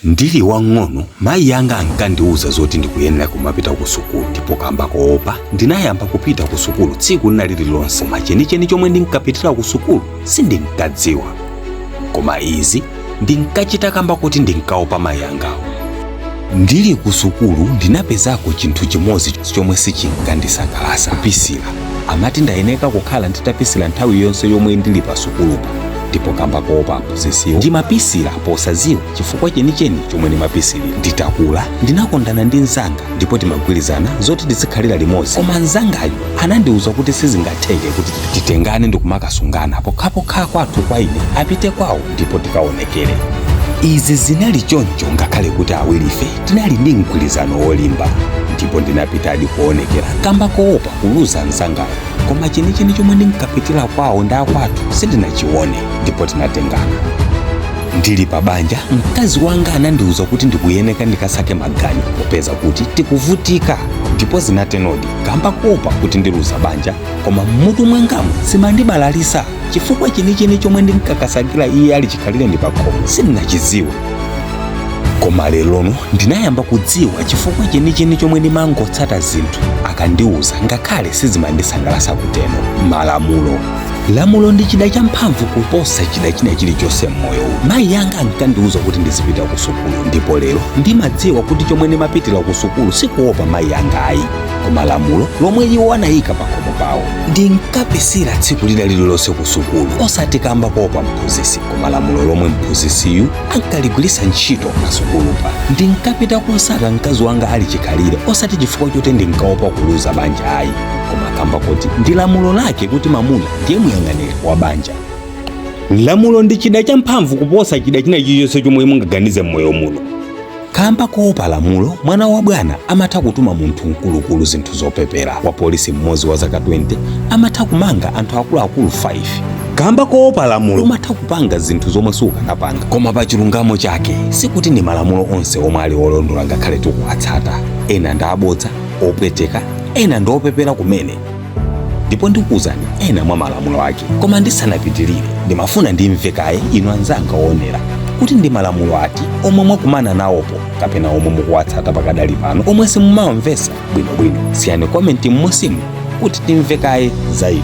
Ndili wang'ono mayi yanga ankandiuza zoti ndikuyenera kumapita ku sukulu, ndipo kamba koopa ndinayamba kupita ku sukulu tsiku lina lililonse. Koma chenicheni chomwe ndinkapitira ku sukulu sindinkadziwa, koma izi ndinkachita kamba kuti ndinkaopa mayi yangawo. Ndili ku sukulu ndinapezako chinthu chimodzi chomwe sichinkandisangalatsa: kupisira. Amati ndayeneka kukhala nditapisira nthawi yonse yomwe ndili pa sukulupa, ndipo kamba koopa aphunzitsiwo ndimapisira posadziwa chifukwa chenicheni chomwe ndimapisirira. Nditakula ndinakondana ndi mnzanga ndipo timagwirizana zoti tizikhalira limodzi, koma mnzangayo anandiwuza kuti sizingatheke kuti titengane ndi kumakasungana pokhapokha kwathu kwa ine apite kwawo ndipo tikaonekere. Izi zinali choncho ngakhale kuti awirife tinali ndi mgwirizano wolimba, ndipo ndinapitadi kuonekera kamba koopa kuluza mnzangayo. Koma chenicheni chomwe ndinkapitira kwawo ndi akwathu sindinachione, ndipo tinatengana. Ndili pa banja, mkazi wanga anandiwuza kuti ndikuyeneka ndikasake maganyu popeza kuti tikuvutika, ndipo zinatenodi kamba koopa kuti ndiluza banja. Koma mmutu mwangamu simandibalalisa chifukwa chenicheni chomwe ndinkakasakira iye ali chikhalire ndi pakhomo sindinachidziwe. Koma lerono ndinayamba kudziwa chifukwa chenicheni chomwe ndimangotsata zinthu akandiwuza ngakhale sizimandisangalatsa kuteno. Malamulo. Lamulo ndi chida champhamvu kuposa chida china chilichonse m'moyo uwu. Mayi yanga ankandiwuza kuti ndizipita ku sukulu, ndipo lero ndimadziwa kuti chomwe ndimapitira ku sukulu sikuopa mayi yanga ayi, koma lamulo lomwe iwo anayika pakhomo pawo. Ndinkapisira tsiku lina lililonse ku sukulu osati kamba koopa mphunzitsi, koma lamulo lomwe mphunzitsiyu ankaligwiritsa ntchito pa sukulupa. Ndinkapita kosaka mkazi wanga ali chikhalire osati chifukwa choti ndinkaopa kuluza banja ayi, koma kamba kuti ndi lamulo lake kuti mamuna ndiye muyang'aniri wa banja. Lamulo ndi chida champhamvu kuposa chida china chilichonse chomwe mungaganize m'moyo muno. Kamba koopa lamulo, mwana wa bwana amatha kutuma munthu mkulukulu zinthu zopepera. Wa polisi mmodzi wa zaka 20 amatha kumanga anthu akuluakulu 5. Kamba koopa lamulo umatha kupanga zinthu zomwe sukanapanga. Koma pa chilungamo chake sikuti ndi malamulo onse omwe ali olondola ngakhale tikuwatsata. Ena ndi abodza, opweteka, ena ndi opepera kumene. Ndipo ndikuwuzani ena mwa malamulo ake. Koma ndisanapitirire ndimafuna ndimve kaye inu anzanga oonera kuti ndi malamulo ati omwe mwakumana nawopo kapena omwe mukuwatsata pakadali pano omwe simumawamvetsa bwinobwino. Siyani komenti m'munsimu kuti timve kaye za inu.